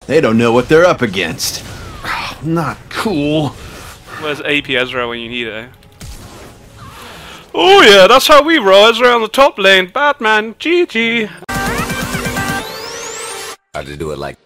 They don't know what they're up against. Oh, not cool. Where's AP Ezreal when you need it? Oh yeah, that's how we roll. Ezreal on the top lane. Batman, GG. I just do it like.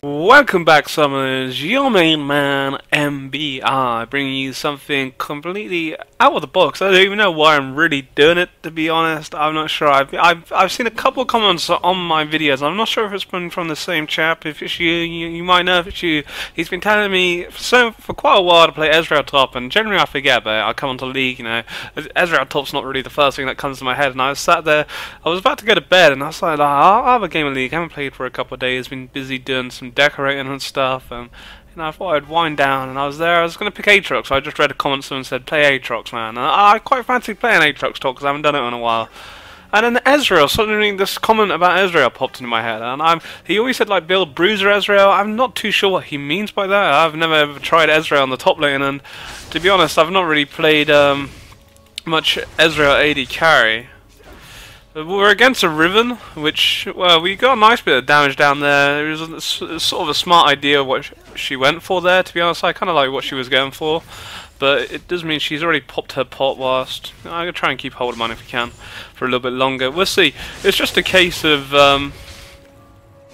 Welcome back, summoners. Your main man, MBR, bringing you something completely out of the box. I don't even know why I'm really doing it, to be honest. I'm not sure. I've seen a couple of comments on my videos. I'm not sure if it's been from the same chap. If it's you might know if it's you. He's been telling me for quite a while to play Ezreal top, and generally I forget, but I come onto League, you know. Ezreal top's not really the first thing that comes to my head, and I was sat there, I was about to go to bed, and I was like, I'll have a game of League. I haven't played for a couple of days, been busy doing some decorating and stuff, and you know, I thought I'd wind down, and I was going to pick Aatrox, so I just read a comment someone said, play Aatrox, man, and I quite fancied playing Aatrox top, because I haven't done it in a while. And then Ezreal, suddenly this comment about Ezreal popped into my head, and he always said, like, build bruiser Ezreal. I'm not too sure what he means by that. I've never ever tried Ezreal on the top lane, and to be honest, I've not really played much Ezreal AD carry. We're against a Riven, which, well, we got a nice bit of damage down there. It was sort of a smart idea what she went for there, to be honest. I kind of like what she was going for, but it does mean she's already popped her pot whilst. I'm going to try and keep hold of mine if we can for a little bit longer. We'll see. It's just a case of, we're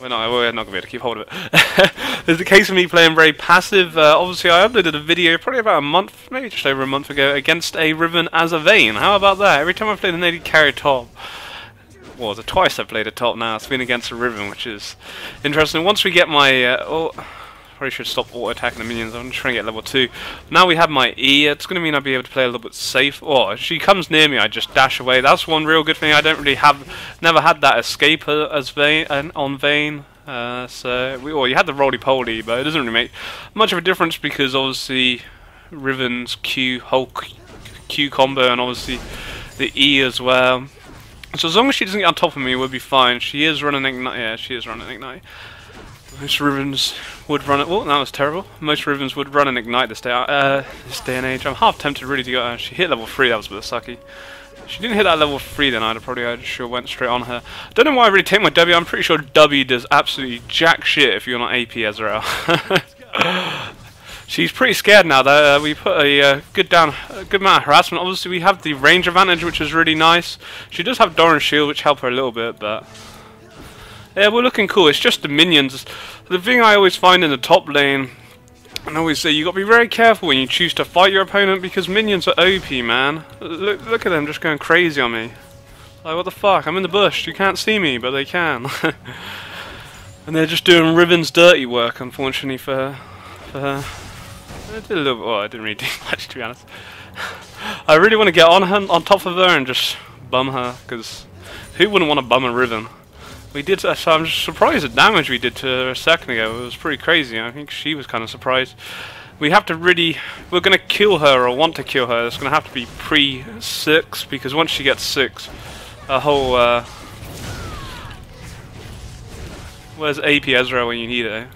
not going to be able to keep hold of it. It's a case of me playing very passive. Obviously, I uploaded a video probably about a month, maybe just over a month ago, against a Riven as a Vayne. How about that? Every time I played an AD carry top, well, the twice I've played a top now, it's been against a Riven, which is interesting. Once we get my, probably should stop auto-attacking the minions, I'm just trying to get level 2. Now we have my E, it's going to mean I'll be able to play a little bit safe. Oh, if she comes near me, I just dash away. That's one real good thing. I don't really never had that escape as Vayne, on Vayne. You had the roly-poly, but it doesn't really make much of a difference because obviously Riven's whole Q combo, and obviously the E as well. So as long as she doesn't get on top of me, we'll be fine. She is running Ignite. Yeah, she is running Ignite. Most Rivens would run it. Oh, that was terrible. Most Rivens would run an Ignite this day and age. I'm half tempted really to go. She hit level 3. That was a bit sucky. If she didn't hit that level 3, then I'd sure went straight on her. Don't know why I really take my W. I'm pretty sure W does absolutely jack shit if you're not AP Ezreal. She's pretty scared now though. We put a good amount of harassment. Obviously we have the range advantage, which is really nice. She does have Doran's shield, which help her a little bit, but yeah, we're looking cool. It's just the minions. The thing I always find in the top lane, and I always say, you got to be very careful when you choose to fight your opponent, because minions are OP, man. Look at them just going crazy on me. Like, what the fuck? I'm in the bush. You can't see me, but they can. And they're just doing Riven's dirty work, unfortunately for her. I did a little bit. Well, I didn't really do much, to be honest. I really want to get on her, on top of her, and just bum her, because who wouldn't want to bum a Riven? We did. So I'm just surprised the damage we did to her a second ago. It was pretty crazy. I think she was kind of surprised. We have to really. We're going to kill her, or want to kill her. It's going to have to be pre-6, because once she gets 6, a whole. Where's AP Ezreal when you need it?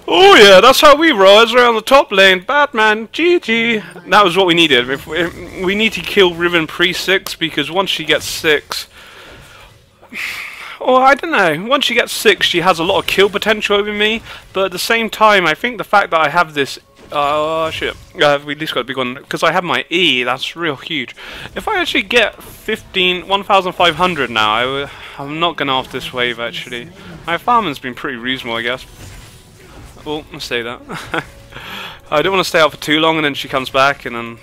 Oh yeah, that's how we roll. Ezreal on the top lane. Batman, GG. That was what we needed. We need to kill Riven pre-6, because once she gets 6, or I don't know, once she gets 6, she has a lot of kill potential over me. But at the same time, I think the fact that I have this, oh shit, we at least got a big one, because I have my E. That's real huge. If I actually get 1,500 now, I'm not gonna off this wave actually. My farming's been pretty reasonable, I guess. Oh, I'll say that. I don't want to stay out for too long, and then she comes back, and then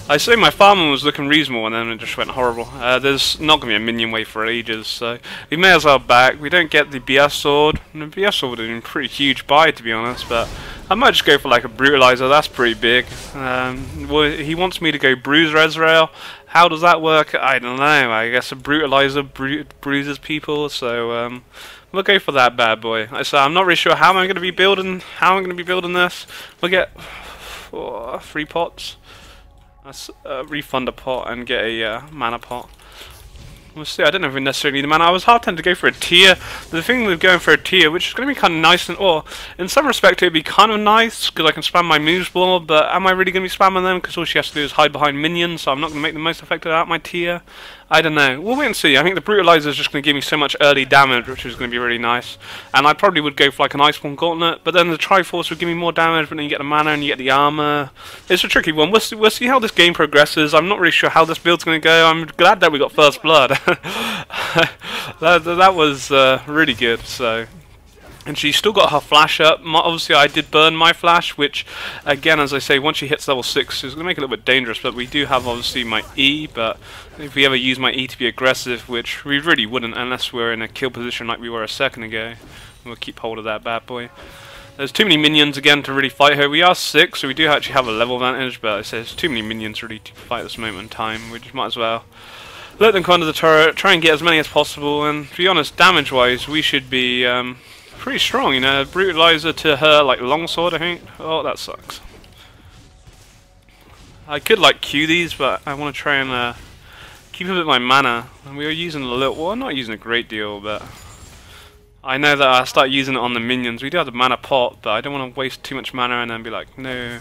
I say my farming was looking reasonable, and then it just went horrible. There's not going to be a minion wave for ages, so we may as well back. We don't get the BS sword, and the BS sword would have been a pretty huge buy, to be honest, but I might just go for like a brutalizer. That's pretty big. Well, he wants me to go bruiser Ezreal. How does that work? I don't know. I guess a brutalizer bruises people, so we'll go for that bad boy. So I'm not really sure how I'm going to be building. This. We'll get 3 pots. Let's refund a pot and get a mana pot. We'll see. I don't know if we necessarily need a mana. I was half tempted to go for a tier. The thing with going for a tier, which is going to be kind of nice, and or in some respect it would be kind of nice because I can spam my moves more. But am I really going to be spamming them? Because all she has to do is hide behind minions, so I'm not going to make the most effective out of my tier. I don't know. We'll wait and see. I think the Brutalizer is just going to give me so much early damage, which is going to be really nice. And I probably would go for like an Iceborne Gauntlet, but then the Triforce would give me more damage, but then you get the mana and you get the armor. It's a tricky one. We'll see how this game progresses. I'm not really sure how this build's going to go. I'm glad that we got First Blood. that was really good. So. And she's still got her flash up. Obviously, I did burn my flash, which, again, as I say, once she hits level 6, is going to make it a little bit dangerous. But we do have, obviously, my E. But if we ever use my E to be aggressive, which we really wouldn't unless we're in a kill position like we were a second ago, we'll keep hold of that bad boy. There's too many minions, again, to really fight her. We are 6, so we do actually have a level advantage. But I say there's too many minions, really, to fight at this moment in time. We just might as well let them come under the turret, try and get as many as possible. And to be honest, damage-wise, we should be pretty strong, you know. Brutalizer to her, like, longsword, I think. Oh, that sucks. I could, like, Q these, but I want to try and keep a bit of my mana. And we were using a little, well, I'm not using a great deal, but I know that I start using it on the minions. We do have the mana pot, but I don't want to waste too much mana and then be like, no.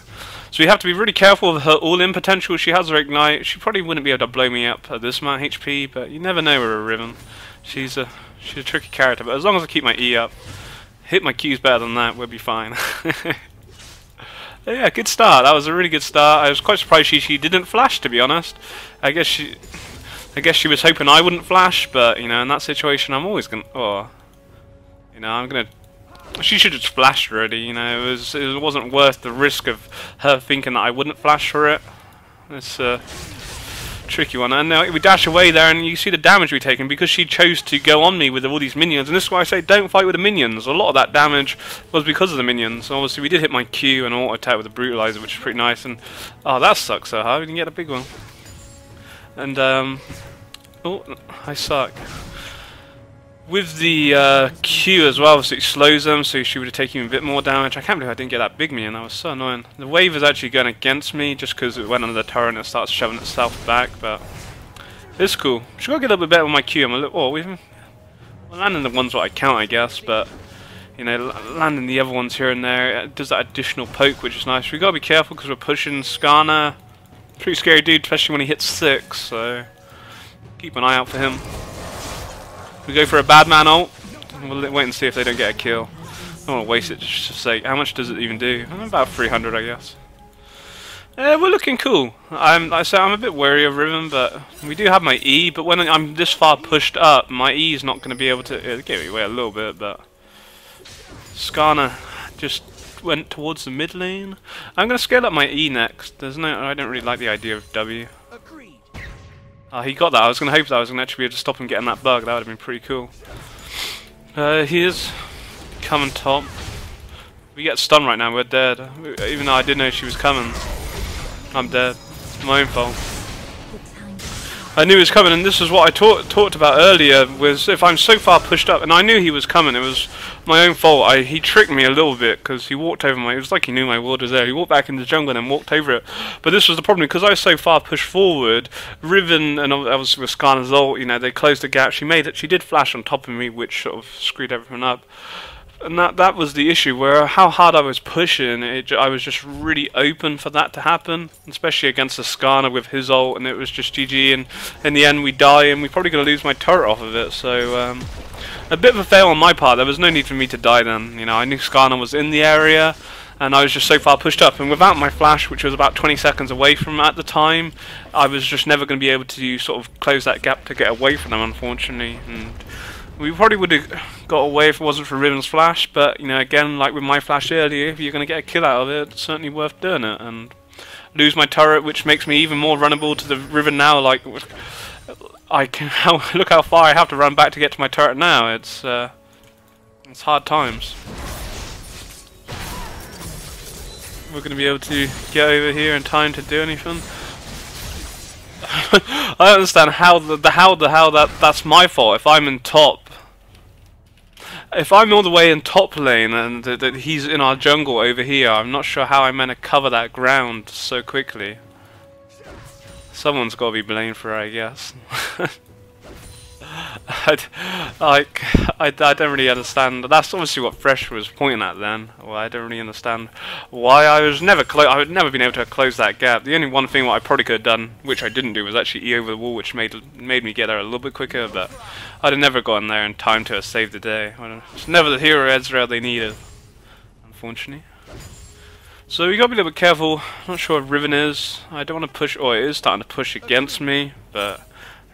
So we have to be really careful of her all-in potential. She has her ignite. She probably wouldn't be able to blow me up at this amount of HP, but you never know with a Riven. She's a tricky character, but as long as I keep my E up, hit my Qs better than that, we'll be fine. Yeah, good start. That was a really good start. I was quite surprised she didn't flash, to be honest. I guess she was hoping I wouldn't flash, but you know, in that situation, I'm always gonna. Oh, you know, I'm gonna. She should have just flashed already. You know, it wasn't worth the risk of her thinking that I wouldn't flash for it. It's tricky one, and we dash away there and you see the damage we've taken because she chose to go on me with all these minions, and this is why I say don't fight with the minions. A lot of that damage was because of the minions. Obviously we did hit my Q and auto attack with the Brutalizer, which is pretty nice, and oh, that sucks so hard. We didn't get a big one. And oh, I suck. With the Q as well, obviously it slows them, so she would have taken a bit more damage. I can't believe I didn't get that big minion, that was so annoying. The wave is actually going against me, just because it went under the turret and it starts shoving itself back, but it's cool. Should I get a little bit better with my Q? I'm a little, we're landing the ones what I count, I guess, but you know, landing the other ones here and there, it does that additional poke, which is nice. We gotta be careful because we're pushing Skarner. Pretty scary dude, especially when he hits 6, so keep an eye out for him. We go for a bad man ult. We'll wait and see if they don't get a kill. I don't want to waste it just to say, how much does it even do? About 300, I guess. We're looking cool. I'm a bit wary of Riven, but we do have my E. But when I'm this far pushed up, my E is not going to be able to. It gave me away a little bit, but Skarner just went towards the mid lane. I'm going to scale up my E next. I don't really like the idea of W. He got that. I was going to hope that I was going to actually be able to stop him getting that bug. That would have been pretty cool. He is coming top. We get stunned right now. We're dead. Even though I didn't know she was coming. I'm dead. It's my own fault. I knew he was coming, and this is what I talked about earlier, was if I'm so far pushed up, and I knew he was coming, it was my own fault. He tricked me a little bit, because he walked over it was like he knew my ward was there. He walked back in the jungle and then walked over it. But this was the problem, because I was so far pushed forward, Riven, and obviously with Skarner's ult, you know, they closed the gap. She did flash on top of me, which sort of screwed everything up. And that was the issue, where how hard I was pushing, I was just really open for that to happen, especially against the Skarner with his ult, and it was just GG, and in the end we die, and we're probably going to lose my turret off of it, so a bit of a fail on my part. There was no need for me to die then. You know, I knew Skarner was in the area, and I was just so far pushed up, and without my flash, which was about 20 seconds away from at the time, I was just never going to be able to sort of close that gap to get away from them, unfortunately. And we probably would have got away if it wasn't for Riven's flash, but you know, again, like with my flash earlier, if you're going to get a kill out of it, it's certainly worth doing it. And lose my turret, which makes me even more runnable to the Riven now. Like, look how far I have to run back to get to my turret now. It's hard times. We're going to be able to get over here in time to do anything. I don't understand how that's my fault if I'm in top. If I'm all the way in top lane and that he's in our jungle over here, I'm not sure how I'm meant to cover that ground so quickly. Someone's got to be blamed for it, I guess. I don't really understand. That's obviously what Fresh was pointing at then. Well, I don't really understand why I would never been able to close that gap. The only one thing what I probably could have done, which I didn't do, was actually E over the wall, which made me get there a little bit quicker. But I'd have never gotten there in time to have saved the day. It's never the hero Ezreal they needed, unfortunately. So you got to be a little bit careful. Not sure what Riven is. I don't want to push. Oh, it is starting to push against me, but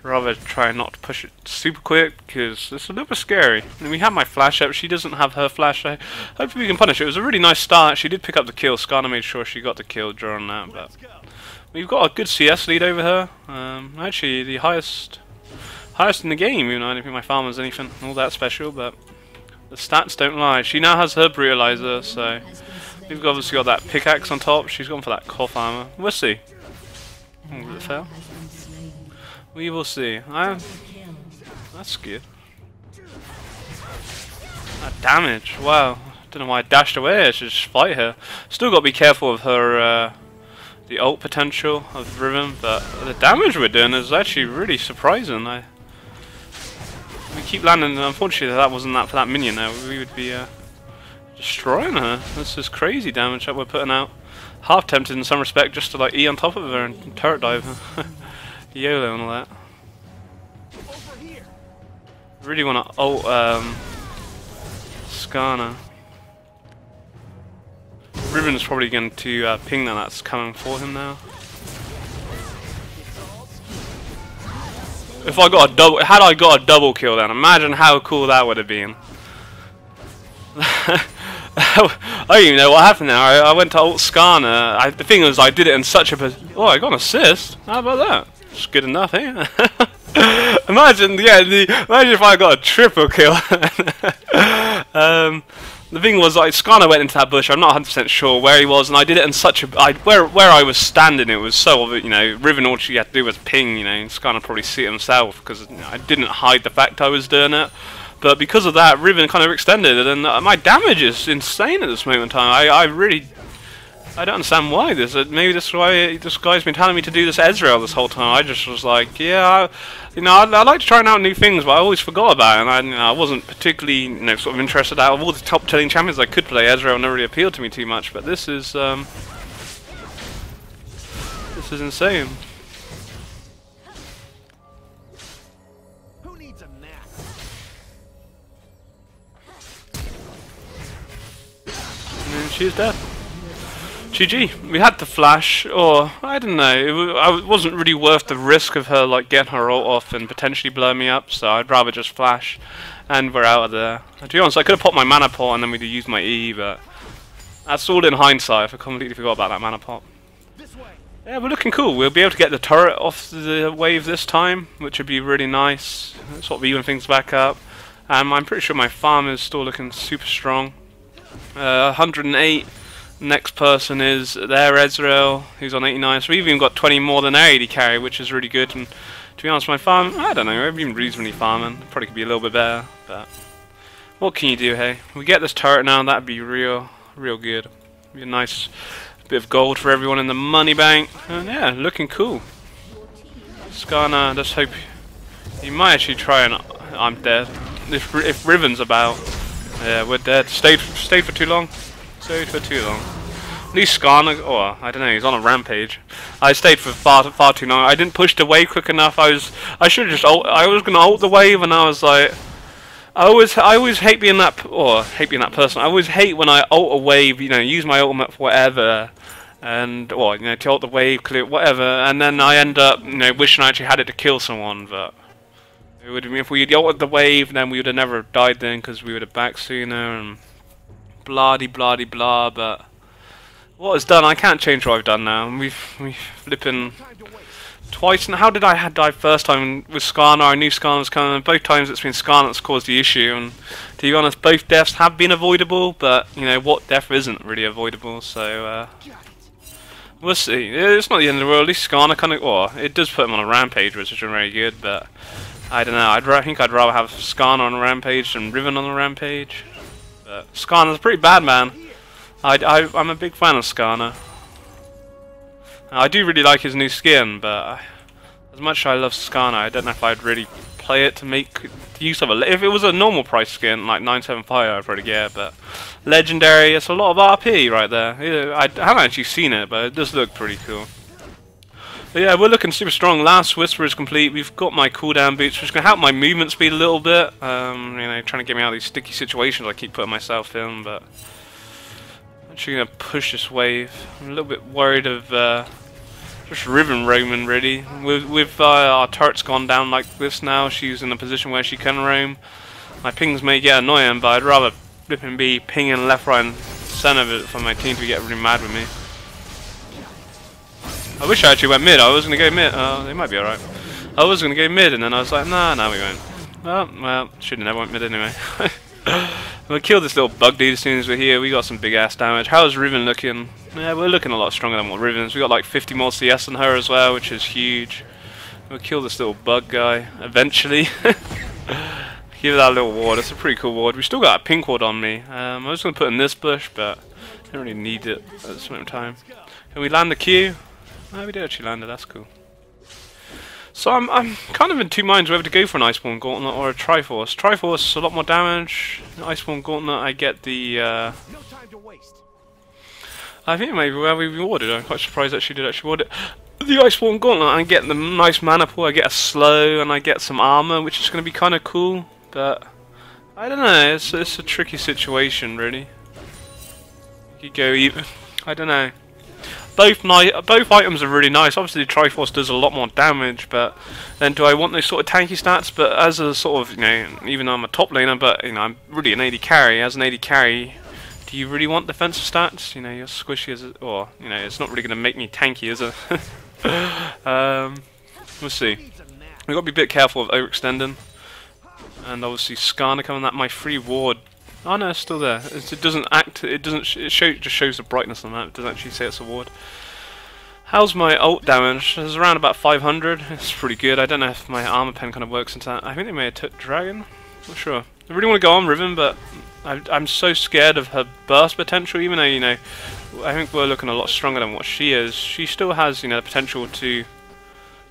rather try not to push it super quick because it's a little bit scary. I mean, we have my flash up. She doesn't have her flash. Hopefully we can punish it. It was a really nice start. She did pick up the kill. Skarner made sure she got the kill during that. But we've got a good CS lead over her. Actually, the highest in the game. Even though I don't think my farmer's anything all that special, but the stats don't lie. She now has her brutalizer, so we've obviously got that pickaxe on top. She's gone for that cough armor. We'll see. Oh, will it fail? We will see. That's good. That damage, wow. Don't know why I dashed away. I should just fight her. Still got to be careful of her, the ult potential of Riven, but the damage we're doing is actually really surprising. We keep landing. Unfortunately, that wasn't that for that minion. There, we would be destroying her. This is crazy damage that we're putting out. Half tempted in some respect just to like E on top of her and turret dive her. YOLO and all that. Really want to ult Skarner. Riven's probably going to ping that's coming for him now. If I got a double, had I got a double kill, then imagine how cool that would have been. I don't even know what happened there. I went to ult Skarner. The thing was, I did it in such a. Oh, I got an assist. How about that? It's good enough, eh? Imagine, yeah, imagine if I got a triple kill. The thing was, like, Skarner went into that bush. I'm not 100% sure where he was, and I did it in such a. Where I was standing, it was so, you know, Riven, all she had to do was ping, you know, and Skarner probably see it himself because I didn't hide the fact I was doing it. But because of that, Riven kind of extended it, and my damage is insane at this moment in time. I don't understand why this. Maybe this is why this guy's been telling me to do this Ezreal this whole time. I just was like, yeah, I like to try out new things, but I always forgot about it, and I wasn't particularly, sort of interested. Out of all the top 10 champions I could play, Ezreal never really appealed to me too much. But this is insane. And she's dead. GG. We had to flash, or I don't know. It wasn't really worth the risk of her like getting her ult off and potentially blowing me up. So I'd rather just flash, and we're out of there. To be honest, I could have popped my mana pot and then we'd have used my E, but that's all in hindsight. I completely forgot about that mana pot. Yeah, we're looking cool. We'll be able to get the turret off the wave this time, which would be really nice. Sort of even things back up. I'm pretty sure my farm is still looking super strong. 108. Next person is their Ezreal, who's on 89. So we've even got 20 more than their AD carry, which is really good. And to be honest, my farm, I don't know, I've been reasonably farming. Probably could be a little bit better, but what can you do, hey? We get this turret now, that'd be real good. Be a nice bit of gold for everyone in the money bank. And yeah, looking cool. Skarner, let's hope he might actually try and I'm dead. If Riven's about, yeah, we're dead. Stayed for too long. Stayed for too long. At least Skarner, oh, I don't know, he's on a rampage. I stayed for far too long. I didn't push the wave quick enough. I should have just I was gonna ult the wave, and I was like, I always hate being that, person. I always hate when I ult a wave, use my ultimate for whatever, and to ult the wave, clear whatever, and then I end up, wishing I actually had it to kill someone. But it would have been, if we had ulted the wave, then we would have never died then, because we would have back sooner and blah blah. But what it's done, I can't change what I've done now. We've flipping twice. And how did I die first time with Skarner? I knew Skarner was coming, and both times it's been Skarner that's caused the issue. And to be honest, both deaths have been avoidable, but what death isn't really avoidable? So we'll see. It's not the end of the world. At least Skarner kind of, it does put him on a rampage, which is very good. But I don't know. I think I'd rather have Skarner on a rampage than Riven on a rampage. But Skarner's pretty bad, man. I'm a big fan of Skarner. I do really like his new skin, but as much as I love Skarner, I don't know if I'd really play it to make use of it. If it was a normal price skin like 975, I'd probably get it, but legendary, it's a lot of RP right there. Yeah, I haven't actually seen it, but it does look pretty cool. But yeah, we're looking super strong. Last Whisper is complete. We've got my cooldown boots, which is going to help my movement speed a little bit. You know, trying to get me out of these sticky situations I keep putting myself in, but I'm actually going to push this wave. I'm a little bit worried of just Riven roaming, really. With our turrets gone down like this now, she's in a position where she can roam. My pings may get annoying, but I'd rather flipping be pinging left, right, and centre for my team to get really mad with me. I wish I actually went mid. I was going to go mid. They might be alright. I was going to go mid, and then I was like, nah, we won't. Well, shouldn't have went mid anyway. We'll kill this little bug dude as soon as we're here. We got some big ass damage. How's Riven looking? Yeah, we're looking a lot stronger than what Riven's. We got like 50 more CS than her as well, which is huge. We'll kill this little bug guy eventually. Give that a little ward. That's a pretty cool ward. We still got a pink ward on me. I was going to put in this bush, but I don't really need it at this moment in time. Can we land the Q? Oh, we did actually land it. That's cool. So I'm kind of in two minds whether to go for an Iceborne Gauntlet or a Triforce. Triforce, a lot more damage. Iceborne Gauntlet, I get the. I think maybe where we rewarded. I'm quite surprised that she did actually reward it. The Iceborne Gauntlet, I get the nice mana pool. I get a slow and I get some armor, which is going to be kind of cool. But I don't know. It's a tricky situation, really. You could go even. I don't know. Both items are really nice. Obviously, the Triforce does a lot more damage, but then do I want those sort of tanky stats? But as a sort of, you know, even though I'm a top laner, but you know, I'm really an AD carry. As an AD carry, do you really want defensive stats? You know, you're squishy as, or you know, it's not really going to make me tanky, is it? We'll see. We've got to be a bit careful of overextending, and obviously Skarner coming at my free ward. Oh no, it's still there. It doesn't act. It doesn't. It just shows the brightness on that. It doesn't actually say it's a ward. How's my ult damage? It's around about 500. It's pretty good. I don't know if my armor pen kind of works into that. I think they may have took dragon. Not sure. I really want to go on Riven, but I'm so scared of her burst potential. Even though, you know, I think we're looking a lot stronger than what she is. She still has, you know, the potential to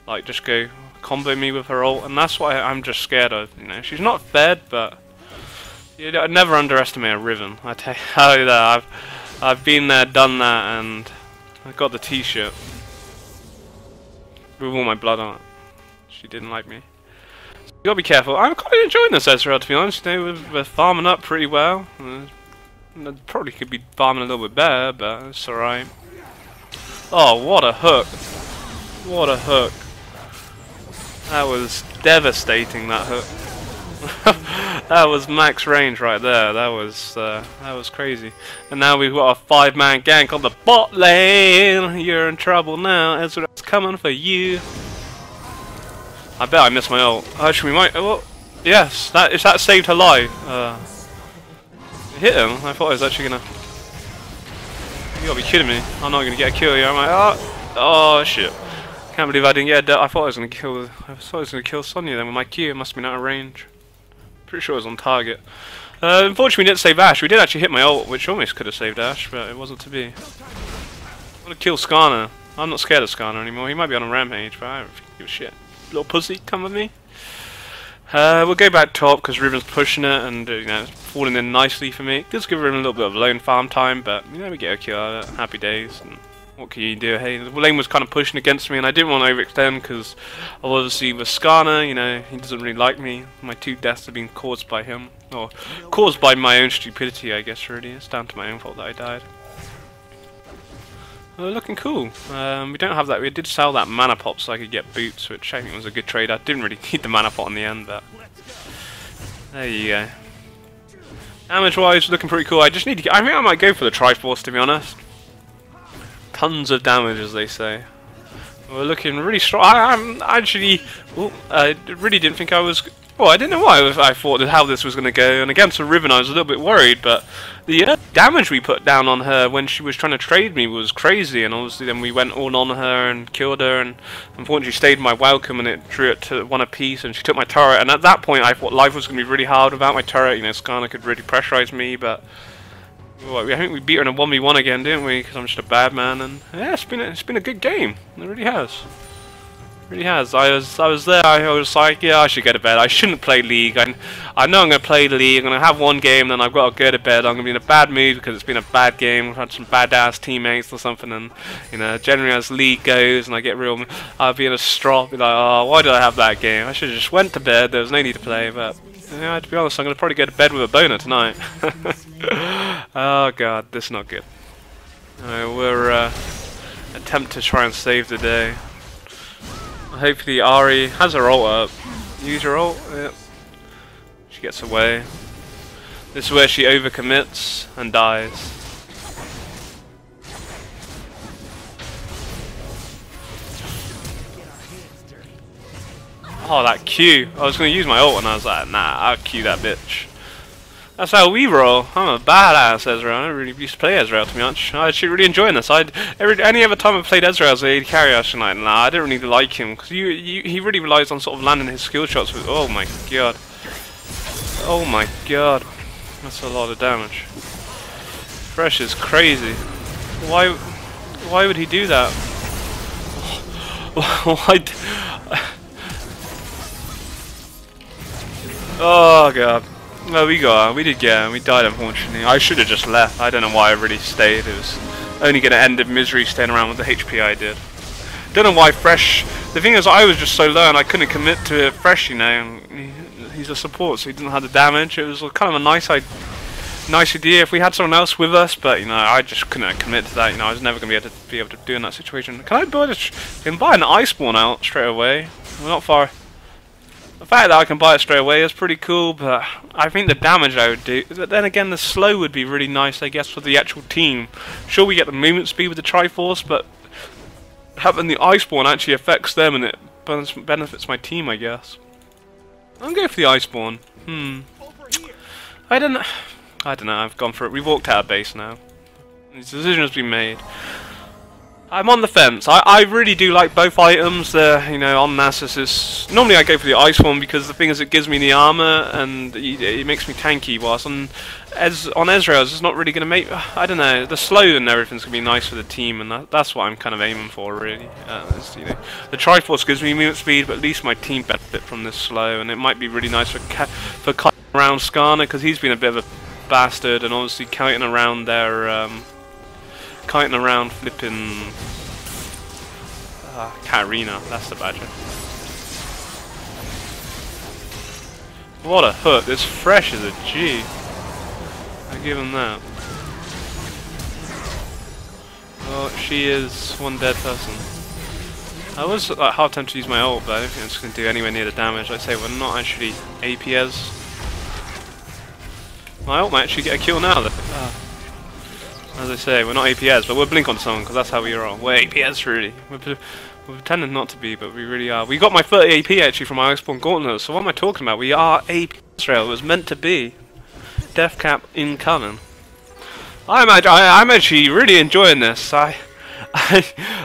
like just go combo me with her ult, and that's what I'm just scared of. You know, she's not fed, but. I'd never underestimate a Riven. I tell you that. I've been there, done that, and I got the T-shirt with all my blood on it. She didn't like me. So you gotta be careful. I'm quite enjoying this Ezreal, to be honest. You know, we're farming up pretty well. Probably could be farming a little bit better, but it's alright. Oh, what a hook! What a hook! That was devastating. That hook. That was max range right there. That was crazy. And now we've got a 5-man gank on the bot lane. You're in trouble now. Ezreal's coming for you. I bet I missed my ult. Actually, we might. Well, yes. If that saved her life. Hit him. I thought I was actually gonna. You gotta be kidding me. I'm not gonna get a kill here. I'm like, oh shit. Can't believe I didn't get a I thought I was gonna kill. I thought I was gonna kill Sonya then with my Q. It must have been out of range. Pretty sure it was on target. Unfortunately, we didn't save Ash. We did actually hit my ult, which almost could have saved Ash, but it wasn't to be. I want to kill Skarner. I'm not scared of Skarner anymore. He might be on a rampage, but I don't give a shit. Little pussy, come with me. We'll go back top because Riven's pushing it, and you know, it's falling in nicely for me. It does give Riven a little bit of lone farm time, but you know, we get a kill out of it. Happy days. And what can you do? Hey, the lane was kind of pushing against me, and I didn't want to overextend because obviously with Skarner, you know, he doesn't really like me. My 2 deaths have been caused by him, or caused by my own stupidity, I guess. Really, it's down to my own fault that I died. Well, looking cool. We don't have that. We did sell that mana pot so I could get boots, which I think was a good trade. I didn't really need the mana pot in the end, but there you go. Damage-wise, looking pretty cool. I just need to. I think I might go for the Triforce, to be honest. Tons of damage, as they say. We're looking really strong. I'm actually. I really didn't think I was. Well, I didn't know why I thought how this was going to go. And against the Riven, I was a little bit worried. But the damage we put down on her when she was trying to trade me was crazy. And obviously, then we went all on her and killed her. And unfortunately, she stayed my welcome, and it drew it to 1 apiece. And she took my turret. And at that point, I thought life was going to be really hard without my turret. You know, Skarner could really pressurize me, but. Well, I think we beat her in a 1v1 again, didn't we? Because I'm just a bad man, and yeah, it's been a good game. It really has. Really has. I was there. I was like, yeah, I should go to bed. I shouldn't play League. I know I'm gonna play League. I'm gonna have one game, then I've got to go to bed. I'm gonna be in a bad mood because it's been a bad game. I've had some bad ass teammates or something, and you know, generally as League goes, and I get real, I'll be in a strop. Be like, oh, why did I have that game? I should have just went to bed. There was no need to play. But yeah, to be honest, I'm gonna probably go to bed with a boner tonight. Oh god, this is not good. We're attempt to try and save the day. Hopefully Ari has her ult up. Use your ult. Yep. She gets away. This is where she overcommits and dies. Oh, that Q. I was going to use my ult and I was like, nah, I'll Q that bitch. That's how we roll. I'm a badass Ezreal. I don't really used to play Ezreal too much. I actually really enjoying this. Any other time I've played Ezreal as a AD carry, I was like, nah, I don't really like him because he really relies on sort of landing his skill shots with. Oh my god. Oh my god. That's a lot of damage. Fresh is crazy. Why would he do that? Why? Oh god. Well, we did get him. We died, unfortunately. I should have just left. I don't know why I really stayed. It was only going to end in misery staying around with the HP I did. Don't know why Fresh... The thing is, I was just so low and I couldn't commit to Fresh, you know. He's a support, so he didn't have the damage. It was kind of a nice idea if we had someone else with us, but, you know, I just couldn't commit to that. You know, I was never going to be able to do in that situation. Can I buy an Iceborne out straight away? We're not far... The fact that I can buy it straight away is pretty cool, but I think the damage I would do... But then again, the slow would be really nice, I guess, for the actual team. Sure, we get the movement speed with the Triforce, but having the Iceborne actually affects them and it benefits my team, I guess. I'm going for the Iceborne. I don't know, I've gone for it. We've walked out of base now. This decision has been made. I'm on the fence. I really do like both items. You know, on Nasus, normally I go for the ice one because the thing is it gives me the armor and it makes me tanky. Whilst on Ezreal, it's not really going to make. I don't know. The slow and everything's going to be nice for the team, and that's what I'm kind of aiming for, really. You know, the Triforce gives me movement speed, but at least my team benefit from this slow, and it might be really nice for kiting around Skarner because he's been a bit of a bastard, and obviously kiting around their. Kiting around flipping Katarina, that's the badger. What a hook, this Fresh is a G. I give him that. Oh, she is one dead person. I was half tempted to use my ult, but I don't think it's going to do anywhere near the damage. I'd say we're not actually APS. My ult might actually get a kill now though. As I say, we're not APS, but we'll blink on someone because that's how we roll. We're APS, really. We're pretending not to be, but we really are. We got my 30 AP actually from my Iceborne Gauntlet, so what am I talking about? We are AP Israel. It was meant to be. Death cap incoming. I'm actually really enjoying this.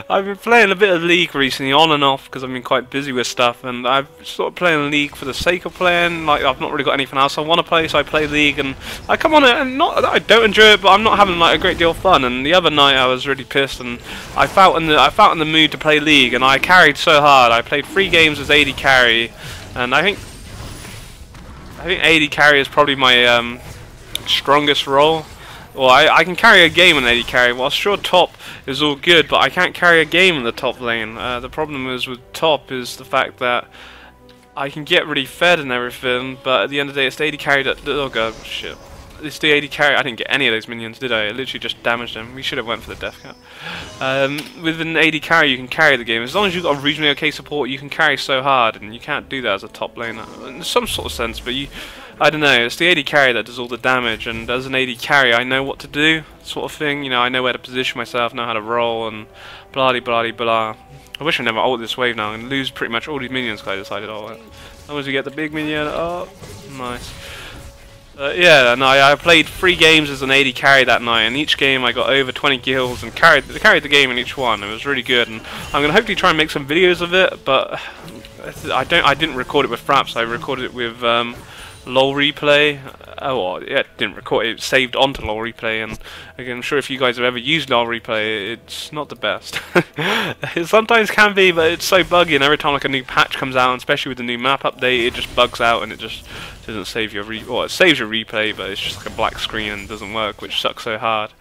I've been playing a bit of League recently, on and off, because I've been quite busy with stuff, and I've sort of playing League for the sake of playing. Like, I've not really got anything else I want to play, so I play League, and I come on it, and not that I don't enjoy it, but I'm not having like a great deal of fun. And the other night I was really pissed, and I felt in the mood to play League, and I carried so hard. I played 3 games as AD carry, and I think AD carry is probably my strongest role. Well, I can carry a game in AD carry. Well, sure, top is all good, but I can't carry a game in the top lane. The problem is with top is the fact that I can get really fed and everything, but at the end of the day, it's the AD carry that... Oh god, shit. It's the AD carry. I didn't get any of those minions, did I? I literally just damaged them. We should have went for the death cap. With an AD carry, you can carry the game. As long as you've got a reasonably okay support, you can carry so hard, and you can't do that as a top laner. In some sort of sense, but I don't know, it's the AD carry that does all the damage, and as an AD carry I know what to do, sort of thing, you know, I know where to position myself, know how to roll, and blah blah blah. I wish I never ult this wave now and lose pretty much all these minions because I decided ult it. As long as we get the big minion, oh, nice. Yeah, no, I played 3 games as an AD carry that night, and each game I got over 20 kills and carried the game in each one. It was really good, and I'm going to hopefully try and make some videos of it, but I didn't record it with Fraps, I recorded it with LOL replay. Oh, well, yeah, it didn't record. It saved onto LOL replay, and again, I'm sure if you guys have ever used LOL replay, it's not the best. It sometimes can be, but it's so buggy, and every time like a new patch comes out, especially with the new map update, it just bugs out and it just doesn't save your well, it saves your replay, but it's just like a black screen and doesn't work, which sucks so hard.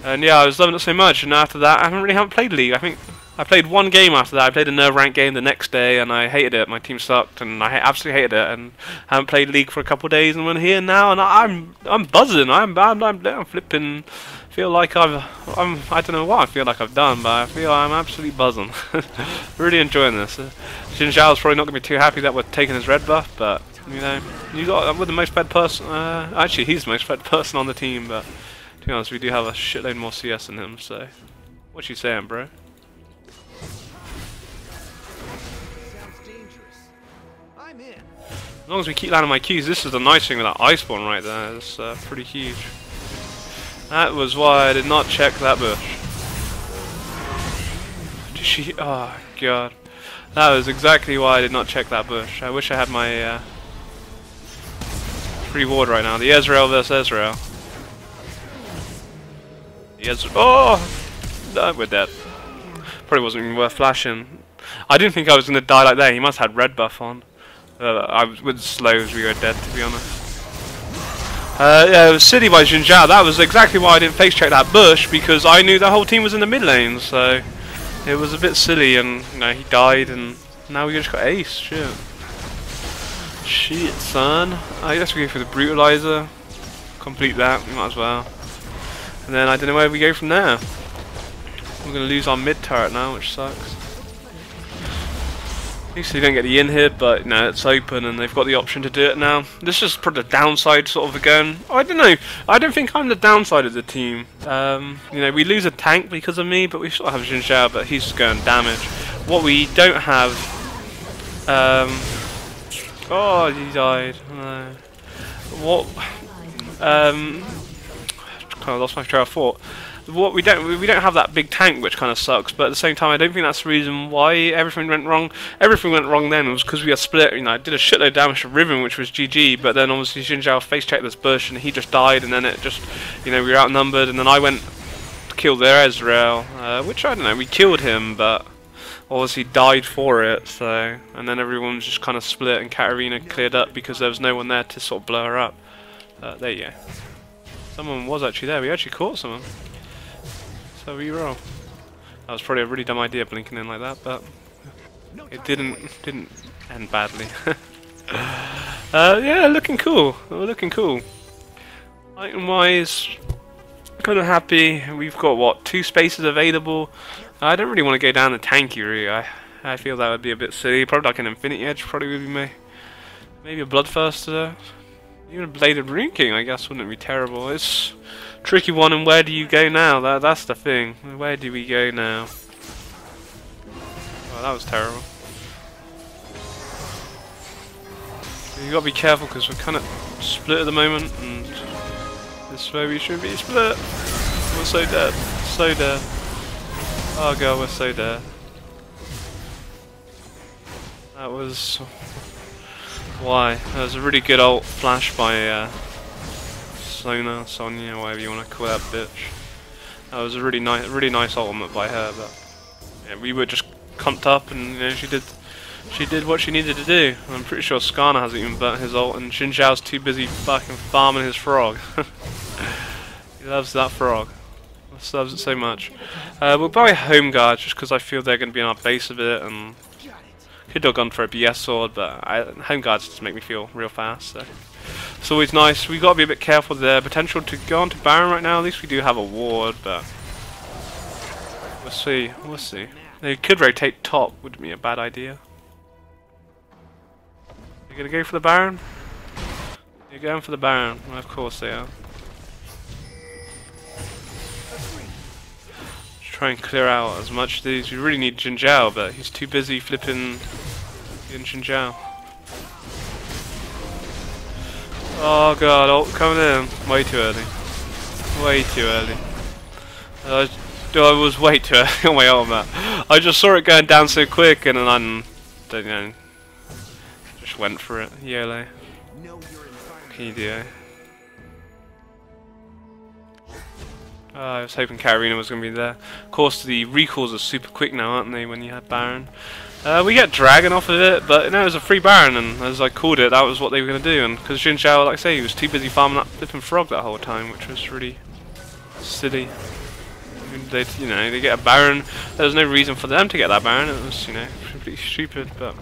And yeah, I was loving it so much, and after that, I haven't played League. I think I played one game after that. I played a nerve rank game the next day, and I hated it. My team sucked, and I absolutely hated it. And haven't played League for a couple of days, and we're here now, and I'm buzzing. I'm flipping. Feel like I don't know what I feel like I've done, but I feel I'm absolutely buzzing. Really enjoying this. Xin Zhao's probably not gonna be too happy that we're taking his red buff, but you know, you got with the most fed person. Actually, he's the most fed person on the team, but. To be honest, we do have a shitload more CS than him, so... What you saying, bro? Sounds dangerous. I'm in. As long as we keep landing my Qs, this is the nice thing with that ice spawn right there. It's pretty huge. That was why I did not check that bush. Did she... Oh, God. That was exactly why I did not check that bush. I wish I had my free ward right now. The Ezreal versus Ezreal. Yes. Oh! No, we're dead. Probably wasn't even worth flashing. I didn't think I was going to die like that. He must have had red buff on. I was with slows, we were dead, to be honest. Yeah, it was silly by Xin Zhao. That was exactly why I didn't face check that bush, because I knew the whole team was in the mid lane. So it was a bit silly, and you know, he died, and now we just got ace. Shit. Shit, son. I guess we go for the brutalizer. Complete that. We might as well. And then I don't know where we go from there. We're going to lose our mid turret now, which sucks. At least they don't get the in hit, but no, it's open and they've got the option to do it now. This is probably the downside sort of again. I don't know. I don't think I'm the downside of the team. You know, we lose a tank because of me, but we still have Xin Zhao, but he's going damage. What we don't have... oh, he died. No. What... kind of lost my train of thought. What we don't have that big tank, which kind of sucks. But at the same time, I don't think that's the reason why everything went wrong. Everything went wrong then was because we had split. You know, I did a shitload of damage to Riven, which was GG. But then obviously Xin Zhao face checked this bush, and he just died. And then it just, you know, we were outnumbered. And then I went to kill their Ezreal, which I don't know. We killed him, but obviously died for it. So, and then everyone was just kind of split, and Katarina cleared up because there was no one there to sort of blow her up. There you go. Someone was actually there. We actually caught someone. So we roll. That was probably a really dumb idea, blinking in like that, but it didn't end badly. Yeah, looking cool. We're looking cool. Item-wise, kind of happy. We've got what, 2 spaces available. I don't really want to go down the tanky route. I feel that would be a bit silly. Probably like an Infinity Edge. Probably would be maybe a Bloodthirster. Even a Bladed Rune King, I guess, wouldn't be terrible. It's a tricky one, and where do you go now? That's the thing. Where do we go now? Oh, that was terrible. You gotta be careful because we're kind of split at the moment, and this is where we should be split. We're so dead. So dead. Oh god, we're so dead. That was... Why? That was a really good ult flash by Sonya, whatever you want to call that bitch. That was a really nice ultimate by her, but yeah, we were just comped up, and you know, she did what she needed to do. And I'm pretty sure Skarner hasn't even burnt his ult, and Xin Zhao's too busy fucking farming his frog. He loves that frog. He loves it so much. We'll buy Home Guard just because I feel they're going to be in our base a bit, and could have gone for a BS sword, but Home Guards just make me feel real fast. So it's always nice. We've got to be a bit careful there. Potential to go on to Baron right now. At least we do have a ward, but we'll see. We'll see. They could rotate top. Wouldn't be a bad idea. You gonna go for the Baron? You're going for the Baron. Well, of course they are. Try and clear out as much of these. We really need Xin Zhao, but he's too busy flipping Xin Zhao. Oh god, ult coming in. Way too early. Way too early. I was way too early on my ultimate. I just saw it going down so quick, and then I don't know, just went for it. YOLO. Know you're in can you do? I was hoping Katarina was going to be there. Of course, the recalls are super quick now, aren't they, when you have Baron? We get Dragon off of it, but no, it was a free Baron, and as I called it, that was what they were going to do. And because Xin Zhao, like I say, he was too busy farming that flipping frog that whole time, which was really silly. You know, they get a Baron. There was no reason for them to get that Baron. It was, you know, completely stupid. But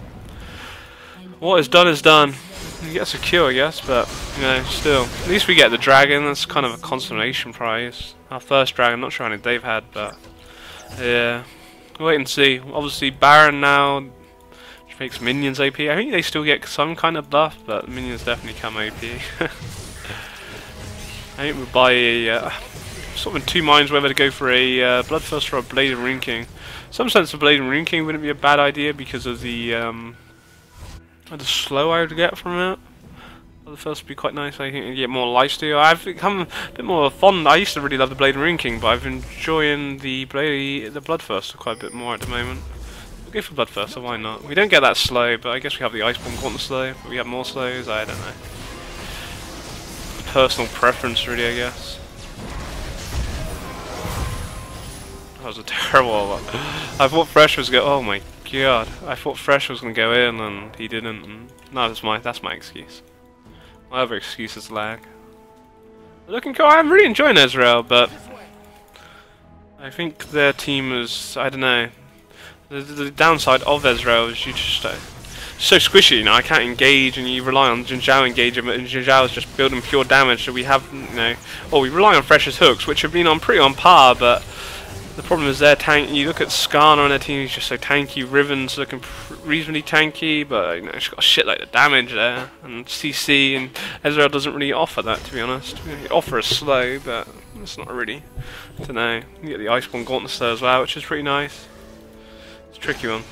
what is done. You get a secure, I guess, but you know, still. At least we get the Dragon. That's kind of a consolation prize. Our first Dragon. Not sure how many they've had, but yeah. Wait and see. Obviously, Baron now, which makes minions OP. I think they still get some kind of buff, but minions definitely come OP. I think we'll buy a sort of in two minds whether to go for a Bloodthirst or a Blade of Rune King. Some sense of Blade of Rune King wouldn't be a bad idea because of the slow I would get from it. Bloodthirst would be quite nice. I think you get more lifesteal. I've become a bit more fond. I used to really love the Blade of Rune King, but I've been enjoying the Bloodthirst quite a bit more at the moment. We'll go for Bloodthirst, so why not? We don't get that slow, but I guess we have the Iceborne Gauntlet slow. But we have more slows. I don't know. Personal preference, really, I guess. That was a terrible one. I thought Fresh was going. Oh my god! I thought Fresh was going to go in, and he didn't. And no, that's my excuse. My other excuse is lag. Looking cool. I'm really enjoying Ezreal, but I think their team is. I don't know. The downside of Ezreal is you just so squishy. You know, I can't engage, and you rely on Xin Zhao engagement, and Xin Zhao is just building pure damage. So we have, you know, we rely on Fresh's hooks, which have been pretty on par, but. The problem is their tank. You look at Skarner on their team; he's just so tanky. Riven's looking reasonably tanky, but you know she's got a shitload of damage there. And CC and Ezreal doesn't really offer that, to be honest. They offer a slow, but it's not really. I don't know. You get the Iceborne Gauntlet slow as well, which is pretty nice. It's a tricky one.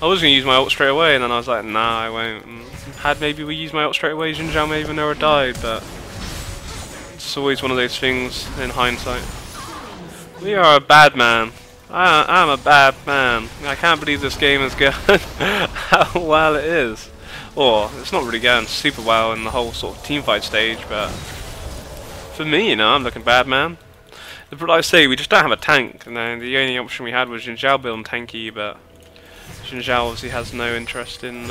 I was going to use my ult straight away, and then I was like, nah, I won't. And had maybe we used my ult straight away, Xin Zhao may even never died, but it's always one of those things in hindsight. We are a bad man. I'm a bad man. I can't believe this game is going how well it is. Or, it's not really going super well in the whole sort of teamfight stage, but for me, you know, I'm looking bad, man. Like I say, we just don't have a tank, and then the only option we had was Xin Zhao building tanky, but Xin Zhao obviously has no interest in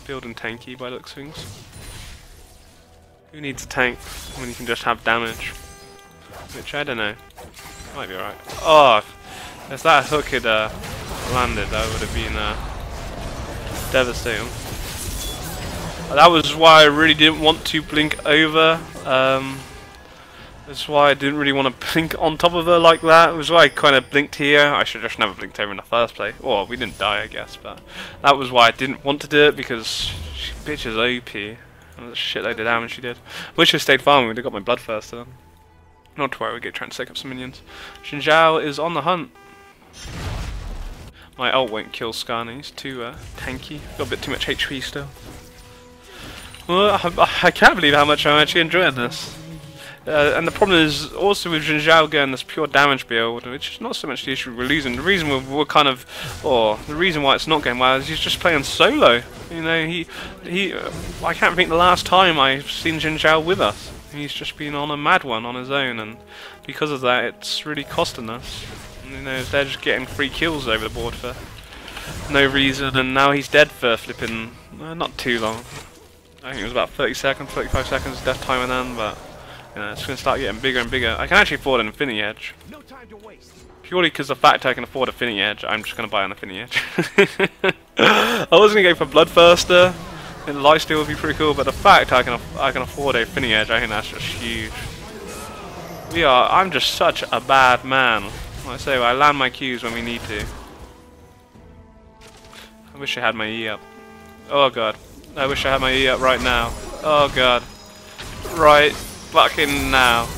building tanky by the looks of things. Who needs a tank when you can just have damage? Which I don't know. Might be alright. Oh, if that hook had landed, that would have been devastating. That was why I really didn't want to blink over. That's why I didn't really want to blink on top of her like that. It was why I kind of blinked here. I should have just never blinked over in the first place. Well, we didn't die, I guess, but that was why I didn't want to do it, because she bitch is OP. And the shitload of damage she did. Wish I stayed farming, we'd have got my Bloodthirst then. Not to worry, we get trying to take up some minions. Xin Zhao is on the hunt. My ult won't kill Skarner, he's too tanky. Got a bit too much HP still. Well, I can't believe how much I'm actually enjoying this. And the problem is also with Xin Zhao getting this pure damage build, which is not so much the issue we're losing. The reason we're kind of, or the reason why it's not going well is he's just playing solo. You know, I can't think the last time I've seen Xin Zhao with us. He's just been on a mad one on his own, and because of that, it's really costing us. You know, they're just getting free kills over the board for no reason, and now he's dead for flipping not too long. I think it was about 30 seconds, 35 seconds death time and then, but. It's going to start getting bigger and bigger. I can actually afford an Infinity Edge. No time to waste. Purely because of the fact I can afford an Infinity Edge, I'm just going to buy an Infinity Edge. I was going to go for Bloodthirster, and Lifesteal would be pretty cool, but the fact I can afford a Infinity Edge, I think that's just huge. I'm just such a bad man. Like I say, I land my Qs when we need to. I wish I had my E up. Oh god. I wish I had my E up right now. Oh god. Right. Fucking now.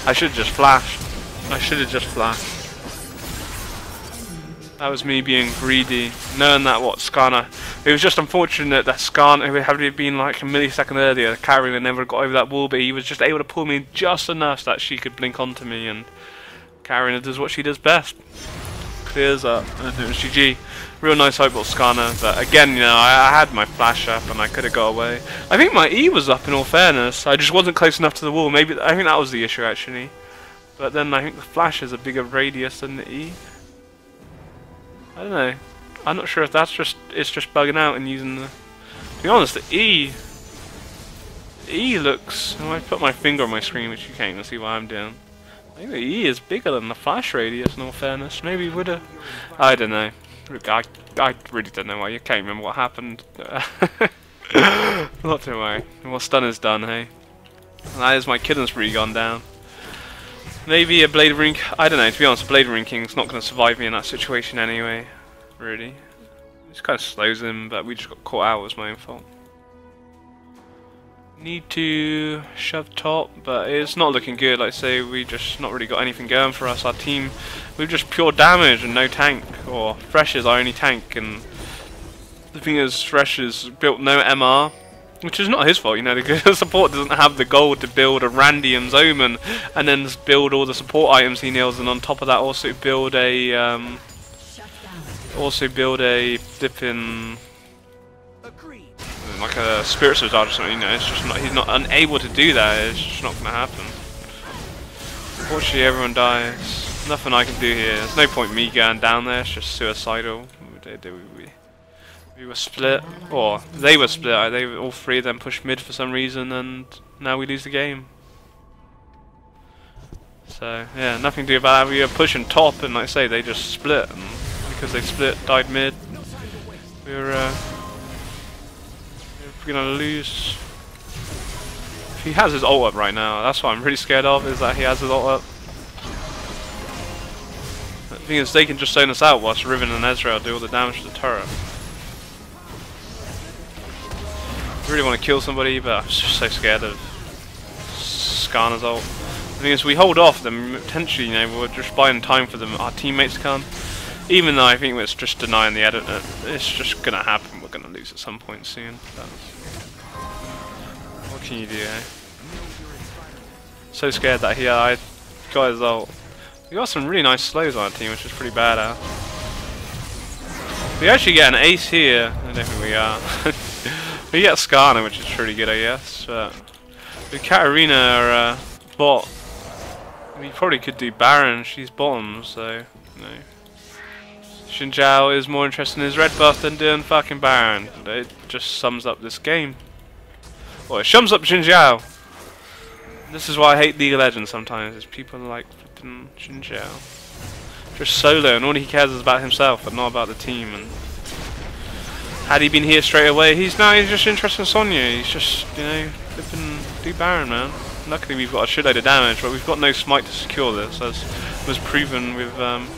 I should have just flashed. I should have just flashed. That was me being greedy. Knowing that Skarner. It was just unfortunate that Skarner, had it been like a millisecond earlier, Katarina never got over that wall, but he was just able to pull me just enough that she could blink onto me, and Katarina does what she does best. spears up, and it was GG. Real nice hype bot Skarner, but again, you know, I had my flash up and I could have got away. I think my E was up in all fairness, I just wasn't close enough to the wall. Maybe I think that was the issue actually. But then I think the flash is a bigger radius than the E. I don't know. I'm not sure if that's it's just bugging out and using the. To be honest, the E looks. I put my finger on my screen, which you can't even see what I'm doing. I think the E is bigger than the flash radius. In all fairness, maybe would have. I don't know. I really don't know why. You can't remember what happened. Not to worry. What's done is done, hey. And that is my Kidden Spree gone down. Maybe a Blade Ring. I don't know. To be honest, a Blade Ring King's not going to survive me in that situation anyway. Really. It kind of slows him, but we just got caught out. It was my own fault. Need to shove top, but it's not looking good. Like I say, we just not really got anything going for us. Our team, we've just pure damage and no tank. Or Fresh is our only tank, and the thing is, Fresh has built no MR, which is not his fault. You know, the support doesn't have the gold to build a Randium's Omen and then build all the support items he nails, and on top of that also build a flipping like a Spirit Sword or something. You know, it's just not. He's not unable to do that. It's just not going to happen. Unfortunately, everyone dies. Nothing I can do here. There's no point me going down there. It's just suicidal. We were split, or they were split. They all three of them pushed mid for some reason, and now we lose the game. So yeah, nothing to do about that. We were pushing top, and like I say, they just split, and because they split, died mid. We were gonna lose. He has his ult up right now. That's what I'm really scared of, is that he has his ult up. The thing is, they can just zone us out whilst Riven and Ezreal do all the damage to the turret. I really want to kill somebody, but I'm just so scared of Skarner's ult. The thing is, we hold off, then potentially, you know, we're just buying time for them, our teammates to come. Even though I think it's just denying the edit, it's just gonna happen. We're gonna lose at some point soon. But what can you do, eh? So scared that I got his ult. We got some really nice slows on our team, which is pretty badass. We actually get an ace here. I don't think we are. We get Skarner, which is pretty good, I guess. But with Katarina or bot, we probably could do Baron. She's bottom, so you know. Xin Zhao is more interested in his red buff than doing fucking Baron. It just sums up this game. Well, it sums up Xin Zhao. This is why I hate League of Legends sometimes, is people like flipping Xin Zhao. Just solo, and all he cares is about himself, but not about the team. And had he been here straight away, he's just interested in Sonya. He's just, you know, flipping do Baron, man. Luckily we've got a shitload of damage, but we've got no smite to secure this, as was proven with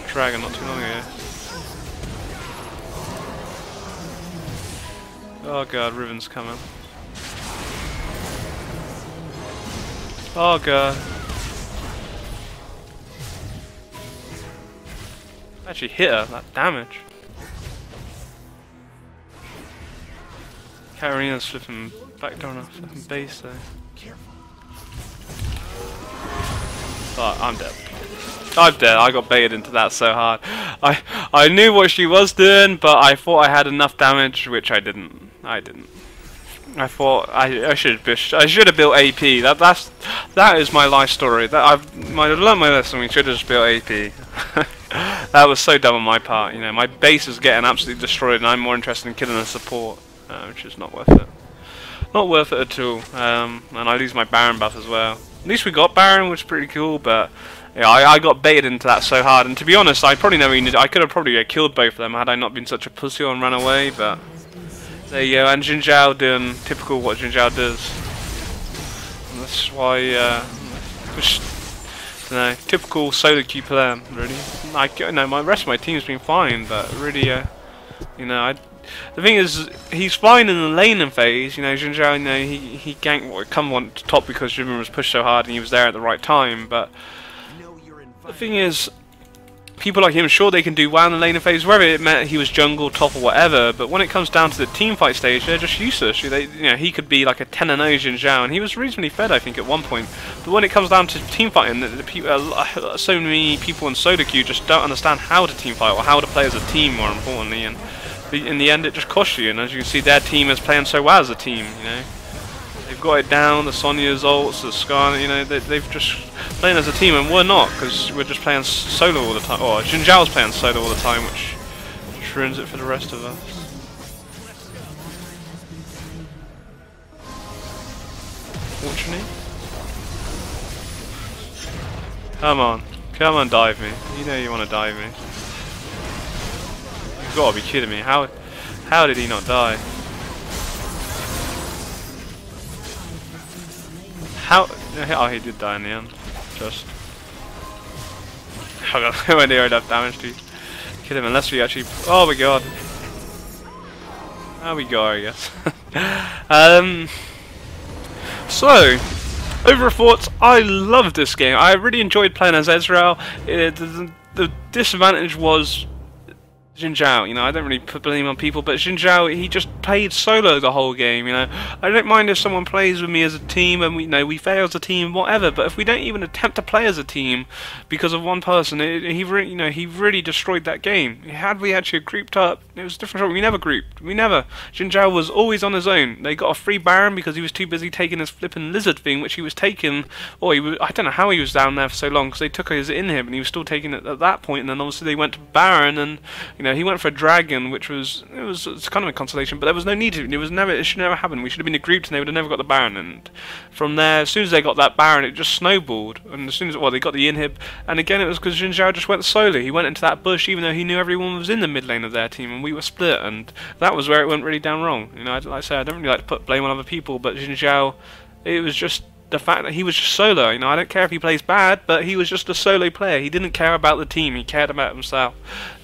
Dragon not too long ago. Oh god, Riven's coming. Oh god. Actually hit her, that damage. Katarina's flipping back down her flipping base though. Oh, I'm dead. I'm dead. I got baited into that so hard. I knew what she was doing, but I thought I had enough damage, which I didn't. I thought I should have built AP. That is my life story. That I've learned my lesson. We should have just built AP. That was so dumb on my part. You know, my base is getting absolutely destroyed, and I'm more interested in killing the support, which is not worth it. Not worth it at all. And I lose my Baron buff as well. At least we got Baron, which is pretty cool, but yeah, I got baited into that so hard. And to be honest, I probably never even I could have probably killed both of them had I not been such a pussy and run away. But there you go. And Xin Zhao doing typical what Xin Zhao does. And that's why, you know, typical solo queue player. Really, you know, my rest of my team's been fine, but really, you know, the thing is, he's fine in the laning phase. You know, Xin Zhao, you know, he ganked come on top because Riven was pushed so hard and he was there at the right time. But the thing is, people like him, sure, they can do well in the laning phase, whether it meant he was jungle, top, or whatever, but when it comes down to the team fight stage, they're just useless. He could be like a 10-0 Xin Zhao, and he was reasonably fed, I think, at one point. But when it comes down to team fighting, so many people in solo queue just don't understand how to team fight, or how to play as a team, more importantly, and in the end, it just costs you. And as you can see, their team is playing so well as a team, They've got it down, the Sonya's ults, the Skarner, they've just playing as a team, and we're not, because we're just playing solo all the time. Or Xin Zhao's playing solo all the time, which just ruins it for the rest of us. Fortunately. Come on, dive me. You know you want to dive me. You've got to be kidding me. How did he not die? Oh, he did die in the end. Just. I got nowhere near enough damage to kill him unless we actually. Oh my god. There we go, I guess. So, overall thoughts. I loved this game. I really enjoyed playing as Ezreal. The disadvantage was Xin Zhao, I don't really put blame on people, but Xin Zhao, he just played solo the whole game, I don't mind if someone plays with me as a team and we fail as a team, whatever, but if we don't even attempt to play as a team because of one person, he really destroyed that game. Had we actually grouped up, it was different. We never grouped. Xin Zhao was always on his own. They got a free Baron because he was too busy taking his flippin' lizard thing, which he was taking, I don't know how he was down there for so long, because they took his inhib and he was still taking it at that point, and then obviously they went to Baron, and he went for a dragon, which was it's kind of a consolation, but there was no need to. It should never happen. We should have been grouped, and they would have never got the Baron. And from there, as soon as they got that Baron, it just snowballed. And as soon as they got the inhib, and again it was because Xin Zhao just went solo. He went into that bush, even though he knew everyone was in the mid lane of their team, and we were split. And that was where it went really down wrong. Like I say, I don't really like to put blame on other people, but Xin Zhao, it was just the fact that he was just solo. I don't care if he plays bad, but he was just a solo player. He didn't care about the team, he cared about himself.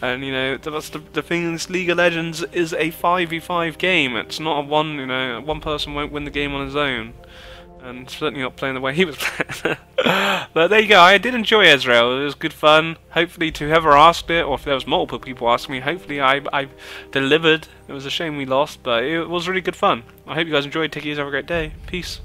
And that's the thing in this League of Legends is a 5v5 game. It's not a one person won't win the game on his own. And certainly not playing the way he was playing. But there you go, I did enjoy Ezreal. It was good fun. Hopefully to whoever asked it, or if there was multiple people asking me, hopefully I delivered. It was a shame we lost, but it was really good fun. I hope you guys enjoyed. Take it easy, have a great day. Peace.